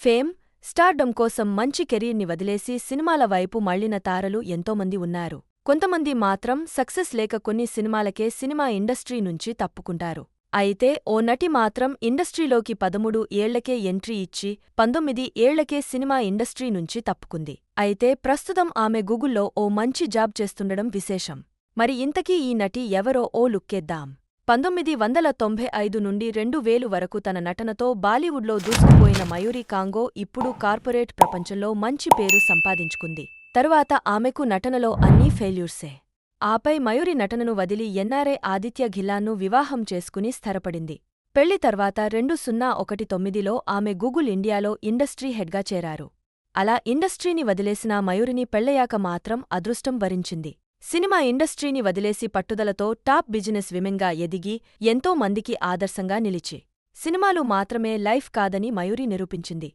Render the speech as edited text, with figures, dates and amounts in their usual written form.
Fame, stardom కోసం మంచి కెరీర్ని వదిలేసి సినిమాల వైపు మళ్లిన తారలు ఎంతోమంది ఉన్నారు. కొంతమంది మాత్రం సక్సెస్ లేక కొన్ని సినిమాలకే సినిమా ఇండస్ట్రీ నుంచి తప్పుకుంటారు. అయితే ఓ నటి మాత్రం ఇండస్ట్రీలోకి 13 ఏళ్లకే ఎంట్రీ ఇచ్చి 19 ఏళ్లకే సినిమా ఇండస్ట్రీ నుంచి తప్పుకుంది. అయితే ప్రస్తుతం ఆమె గూగుల్లో ఓ మంచి జాబ్ చేస్తుండడం విశేషం. మరి ఇంతకీ ఈ నటి ఎవరో ఓ లుక్కేద్దాం. 1995 నుండి 2000 వరకు తన నటనతో బాలీవుడ్లో దూసుకుపోయిన మయూరి కాంగో ఇప్పుడు కార్పొరేట్ ప్రపంచంలో మంచి పేరు సంపాదించుకుంది. తరువాత ఆమెకు నటనలో అన్నీ ఫెయిల్యూర్సే. ఆపై మయూరి నటనను వదిలి ఎన్ఆర్ఐ ఆదిత్య ఘిల్లాన్ను వివాహం చేసుకుని స్థిరపడింది. పెళ్లి తర్వాత 2019లో ఆమె గూగుల్ ఇండియాలో ఇండస్ట్రీ హెడ్గా చేరారు. అలా ఇండస్ట్రీని వదిలేసిన మయూరిని పెళ్లయ్యాక మాత్రం అదృష్టం వరించింది. సినిమా ఇండస్ట్రీని వదిలేసి పట్టుదలతో టాప్ బిజినెస్ విమెన్గా ఎదిగి ఎంతో మందికి ఆదర్శంగా నిలిచి సినిమాలు మాత్రమే లైఫ్ కాదని మయూరి నిరూపించింది.